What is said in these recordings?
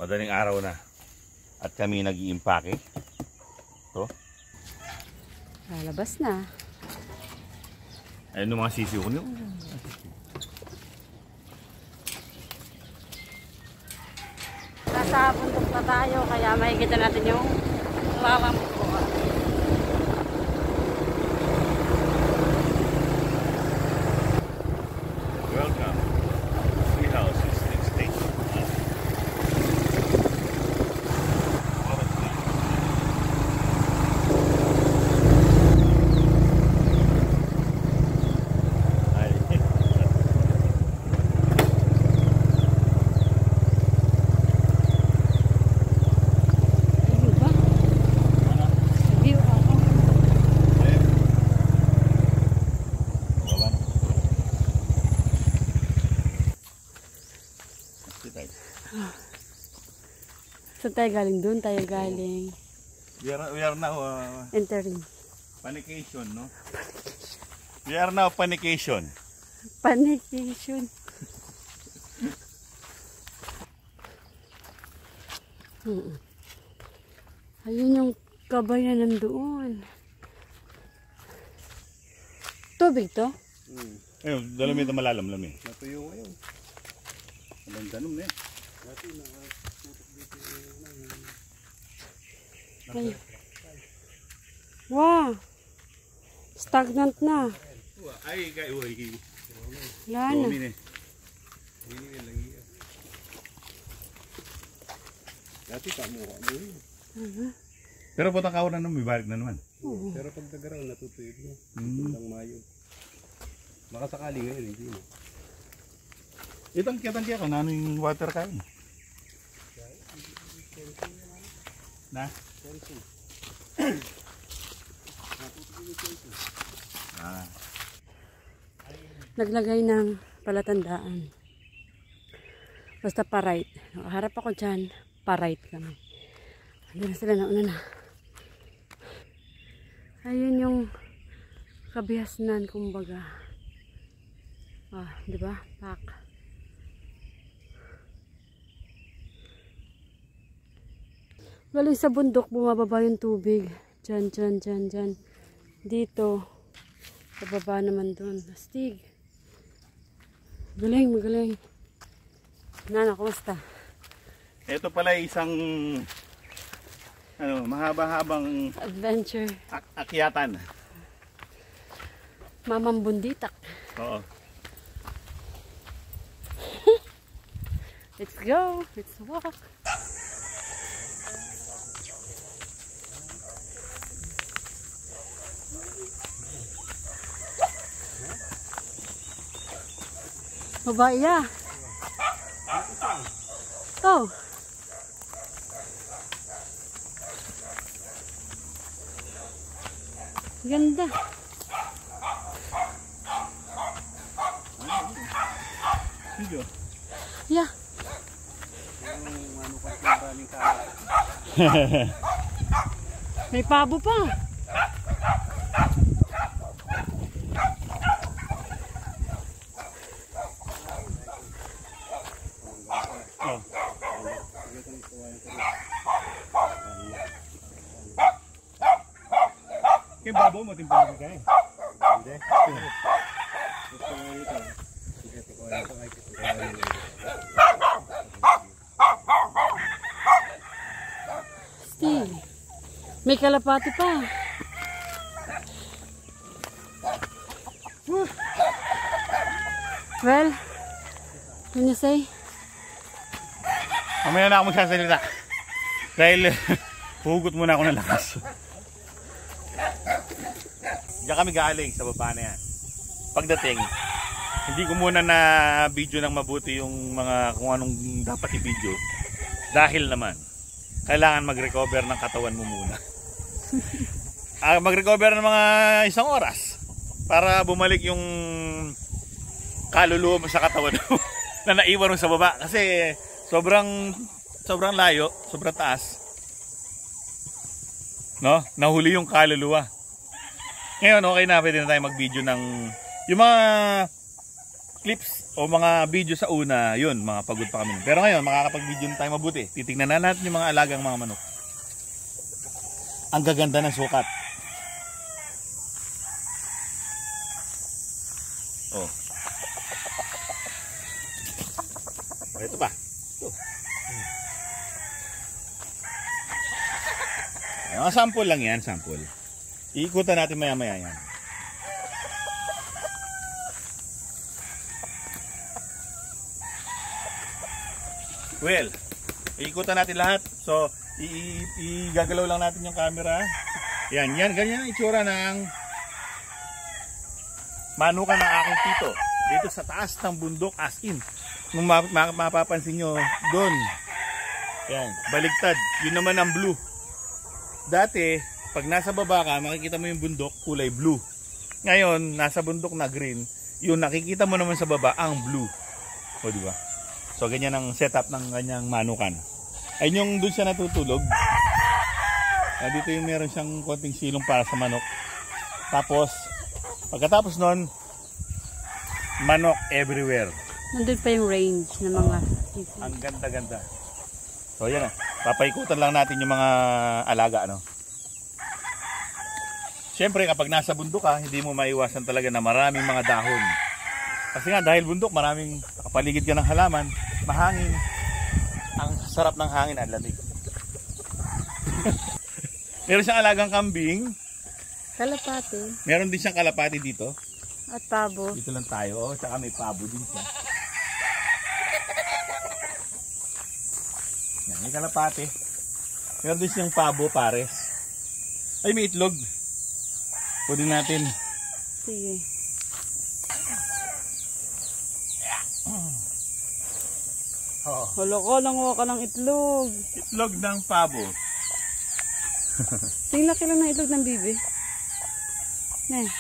Madaling araw na. At kami nag-iimpake. Ito. Lalabas na. Ayun yung mga sisiw ko niyo. Nasa bundok na tayo, kaya makikita natin yung lalampuan. Welcome. Tree house is next station. Saan tayo galing? Doon tayo galing. We are now Entering. panication, no? We are now panication. Panication. Ayun yung kabayan nandoon. Tubig to? Ayun, dalamit na malalam lamig. Natuyo ngayon. Walang danom na yan. Ay. Wow! Stagnant na. Ay, uy. Wala na. Dati kamuha mo yun. Pero potang kawan na naman, may balik na naman. Pero pag nagaraw, natutuyog mo. Hanggang Mayo. Makasakali ngayon, hindi mo. Itang kaya ko, ano yung water kain? Na? Naglagay ng palatandaan. Basta pa-right. Harap ako dyan, pa-right kami. Ano na sila, nauna na. Ayun yung kabihasnan, kumbaga. Di ba? Pak. Galing sa bundok, bumababa yung tubig. Dyan. Dito. Sa baba naman doon. Astig. Magaling. Nana, kumusta? Ito pala isang mahaba-habang Adventure. akyatan. Mamang bunditak. Oo. Let's go. Let's walk. Babae ya. Oh. Ganda. Video. Yeah. May pabo pa. Kaya babo mo timpang kain. Hindi. Gusto nga ito. Sige, tukuha ito. Ay, tukuha ito. Steve. May kalapati pa. Well, can you say? Mamaya na ako magsasalita. Dahil hugot muna ako ng lakas. Diyan kami galing sa baba na yan. Pagdating, hindi ko muna na video ng mabuti yung mga kung anong dapat i-video. Dahil naman, kailangan mag-recover ng katawan mo muna. Mag-recover ng mga 1 oras para bumalik yung kaluluwa mo sa katawan mo na naiwan mo sa baba. Kasi sobrang layo, sobrang taas. No? Nahuli yung kaluluwa. Ngayon, okay na, pwede na tayo mag-video ng yung mga clips o mga video sa una, yun, mga pagod pa kami. Pero ngayon, makakapag-video na tayo mabuti. Titignan na natin yung mga alagang mga manok. Ang gaganda ng sukat. Oh. Ito pa. Ito. Mga sample lang yan, sample. Iikutan natin maya-maya yan. Well, iikutan natin lahat. So, igagalaw lang natin yung camera. Yan, ganyan ang itsura ng manukan ng aking tito. Dito sa taas ng bundok, as in. Kung mapapansin nyo, doon. Yan, baligtad. Yun naman ang blue. Dati, pag nasa baba ka, makikita mo yung bundok, kulay blue. Ngayon, nasa bundok na green. Yung nakikita mo naman sa baba, ang blue. O, diba? So, ganyan ang setup ng ganyang manukan. Ayun yung doon siya natutulog. Dito yung meron siyang konting silong para sa manok. Tapos, pagkatapos nun, manok everywhere. Nandun pa yung range ng mga sisi. Ang ganda-ganda. So, yan ah. Papaikutan lang natin yung mga alaga, ano. Siyempre, kapag nasa bundok ka, hindi mo maiwasan talaga na maraming mga dahon. Kasi nga, dahil bundok, maraming nakapaligid ka ng halaman, mahangin. Ang sarap ng hangin, ang lamig. Meron siyang alagang kambing. Kalapati. Meron din siyang kalapati dito. At pabo. Dito lang tayo. Oh, tsaka may pabo din siya. Yan, may kalapati. Meron din siyang pabo, pares. Ay, may itlog. Pwede natin. Sige. Oh. Hala ko, nanguha ka ng itlog. Itlog ng pabo. Tingin laki lang ng itlog ng bibi. Ne.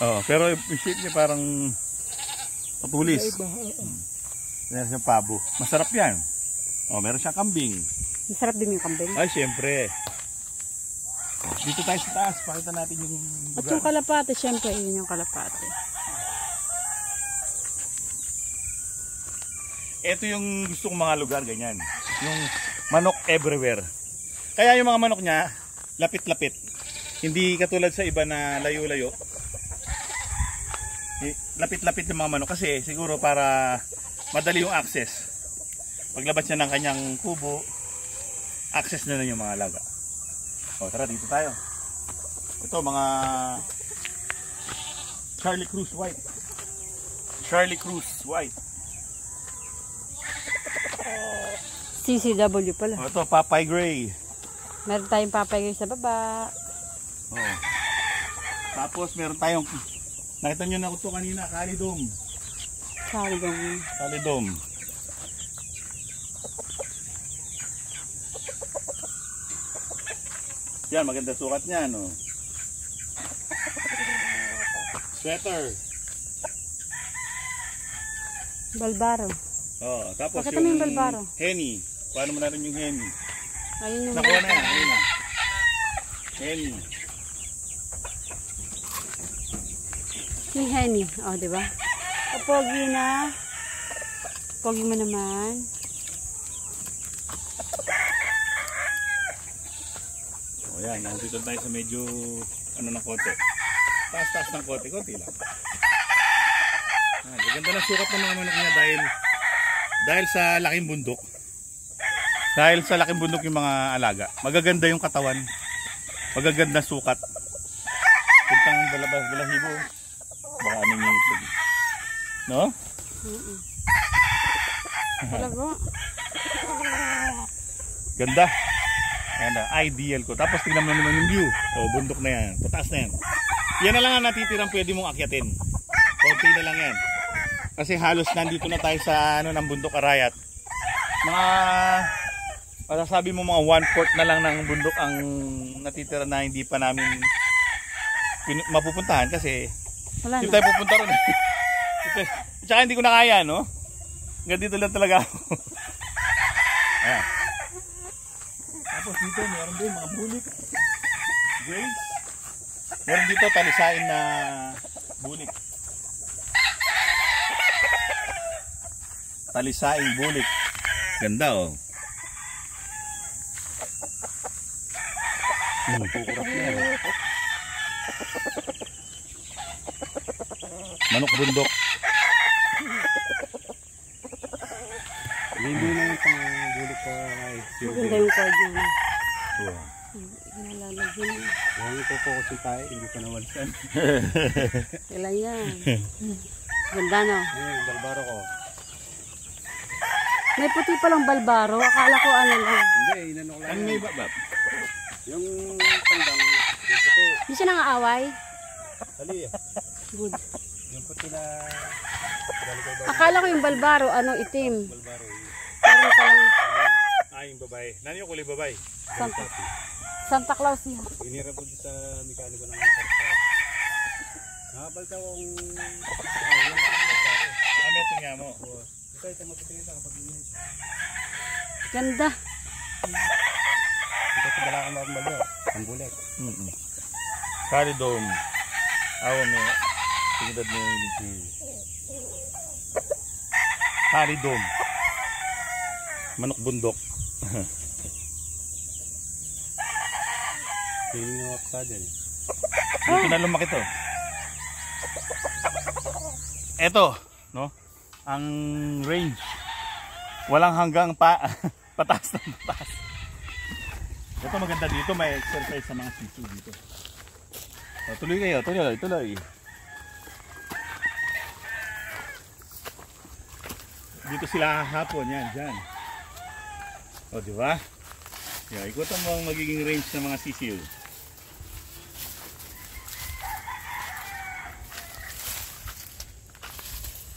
Oh, pero yung shape niya parang patulis. Meron siyang pabo. Masarap yan. Oh, meron siyang kambing. Masarap din yung kambing. Ay, syempre. Dito tayo sa taas. Pakita natin yung At yung kalapate, syempre, yun yung kalapate. Ito yung gusto kong mga lugar, ganyan. Yung manok everywhere. Kaya yung mga manok niya, lapit-lapit. Hindi katulad sa iba na layo-layo. Lapit-lapit yung mga manok kasi siguro para madali yung access. Paglabas niya ng kanyang kubo, access na yung mga alaga. O tara, dito tayo. Ito mga Charlie Cruz White. Charlie Cruz White. CCW pala. O ito, Papay Gray. Meron tayong papay sa baba. Oo. Tapos meron tayong, nakita nyo na ito kanina, Calidom. Calidom. Calidom. Yan, maganda sukat niya, no? Sweater. Balbaro. Oh, tapos Pakita mo yung Balbaro. Henny. Paano mo natin yung Henny? Ayun yung Nakuha na yan, ayun na. Henny. yung Henny. O, diba? Pogi na. Pogi mo naman. O yan, nandito tayo sa medyo ano ng konti. Taas-taas ng konti lang. Ganda na sukat ng mga manok niya dahil sa laking bundok. Dahil sa laking bundok yung mga alaga. Magaganda yung katawan. Magaganda sukat. Puntang balahibo. Baka anong yung itlog. No? Talaga. Ganda. Ganda. Ideal ko. Tapos tingnan mo naman yung view. O, bundok na yan. Pataas na yan. Yan na lang ang natitirang pwede mong akyatin. Konti na lang yan. Kasi halos nandito na tayo sa ano ng bundok Arayat. Mga masasabi mo mga 1/4 na lang ng bundok ang natitira na hindi pa namin mapupuntahan kasi Wala hindi na. tayo pupunta ron. Tsaka hindi ko na kaya, no? Hanggang dito lang talaga ako. Ayan. Tapos dito meron din mga bulik. Grace. Meron dito talisain na bulik. talisaing bulik. Ganda oh. Kukurap na yan. Manok bundok. Hindi na yung pangbulik ka ay. Maganda yung card niya. Wow. Nalalagyan. Huwag ito po kasi tayo, hindi pa nawansan. Kailan yan? Ganda no? Ayun, balbaro ko. May puti palang balbaro. Akala ko ano lang. Hindi, inano ko lang. Ano may babab? Yung tandang, yung puti. Hindi siya nangaaway? Hali ah. Good. Yung puti na galing kay Akala ko yung balbaro, ano, itim. balbaro. Meron palang Ay, yung babae. Nani yung kulay babae? Santa Claus niya. Inira po sa mekaniko ng mga karpas. Nakapal ka kung Ano ito nga mo? ito ito mapitingin sa kapag init. Ganda. Ito sa balakang mga balo. Ang bulik. Caridom. Awa mo. Tingnan mo yung Caridom. Manok bundok. Tingin yung waksa dyan eh. Dito na lumaki to. Eto, no? Ang range. Walang hanggang pataas ng pataas. Ito maganda dito, may exercise sa mga sisi dito. O, tuloy kayo, tuloy. Dito sila hahapon, yan, dyan. O, di ba? Yeah, ikutan mo ang magiging range ng mga sisiw.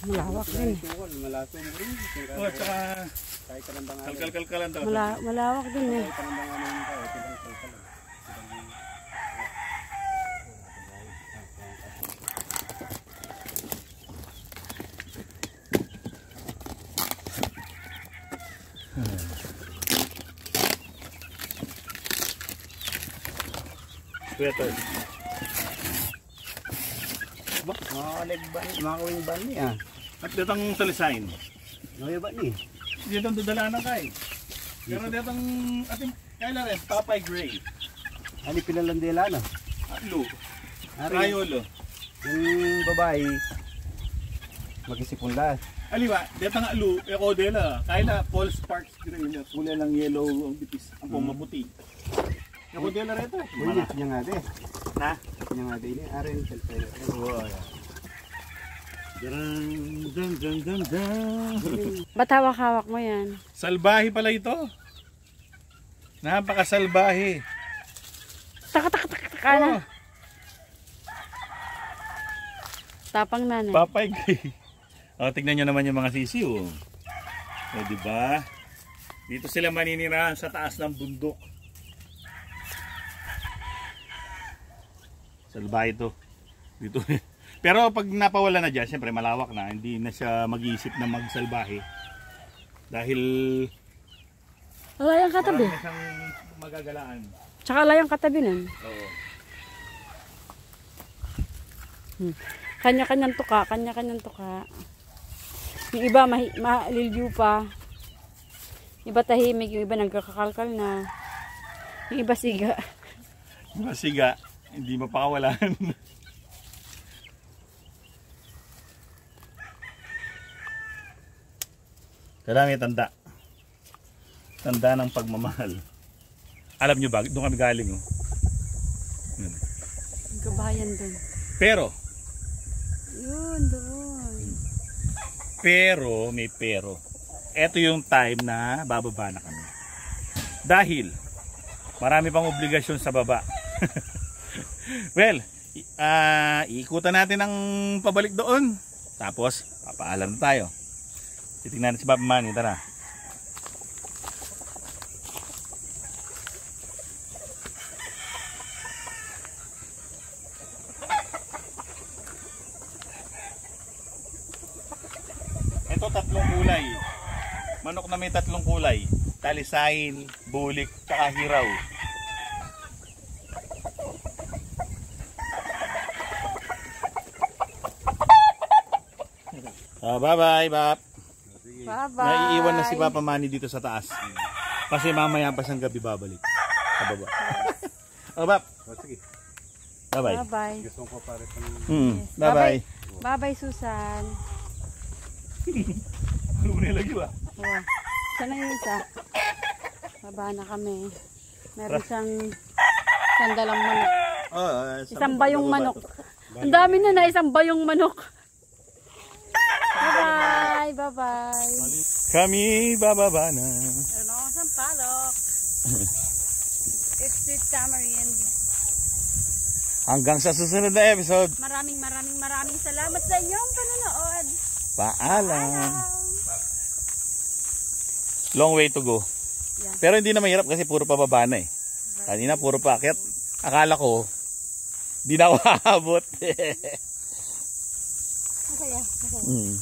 Malawak din. Malaso mo rin. O, at saka Kahit ka ng bangalan. kalkal-kalkalan daw. Malawak din eh. Kahit ka ng bangalan yung tao. Kalkal. Kuya Toy. Mga kawing ban niya. At datang talisain. Noya ba ni? Dito ang dadalaan kay. Pero datang ating kailan rin, Papay Gray. Ani pinalandela na. Atlo. Ari, Rayolo. yung babae, mag-isipon lahat. Aliwa, datang alo, ekodela. Kaila, Paul Sparks Gray. Kulay lang yellow ang bipis. Ang pumabuti. Ekodela rin ito. Uy, niya nga de. Na? Niya nga de. Arin, selfie. Oo, ayan. Dun. Ba't hawak-hawak mo yan? Salbahe pala ito. Napakasalbahe. Taka na. Tapang na no? Papay Gray. O, tignan nyo naman yung mga sisiw. O, diba? Dito sila maninirahan sa taas ng bundok. Salbahe ito. Dito. Pero pag napawala na dyan, siyempre malawak na. Hindi na siya mag-iisip na magsalbahe. Dahil Layang katabi. marami na siyang magagalaan. Tsaka layang katabi nun. Oo. Kanya-kanyang tuka. Yung iba malilyo pa. Yung iba tahimik, yung iba nagkakakalkal na. Yung iba siga. Masiga, hindi mapakawalan. Kailangan tanda. Tanda ng pagmamahal. Alam nyo ba, doon kami galing. Oh. Yun. Kabayan dun. Pero, Yun, doon. may pero. Ito yung time na bababa na kami. Dahil, marami pang obligasyon sa baba. Well, iikutan natin ang pabalik doon. Tapos, papaalam na tayo. Titingnan natin si Papa Manny, tara. Ito tatlong kulay. Manok na may tatlong kulay. Talisain, bulik, tsaka hiraw. Bye bye, Bap. Bye-bye. Naiiwan na si Papa Manny dito sa taas. Kasi mamaya pa siyang gabi babalik. Sa baba. O, Pap. O, sige. Bye-bye. Bye-bye. Gusto ko pare pa Bye-bye. Bye-bye, Susan. Ano mo nilagay ba? Oh. Sana yung isa. Baba na kami. Meron siyang sandalang manok. Isang bayong manok. Ang dami na isang bayong manok. Bye-bye. Bye-bye. Kami bababa na. Ano ako sa palok. It's sweet tamarind. Hanggang sa susunod na episode. Maraming salamat sa inyong panonood. Paalam. Long way to go. Yeah. Pero hindi na mahirap kasi puro pababa na eh. Kanina puro paakyat. Akala ko, di na ako aabot. Masaya. Mm.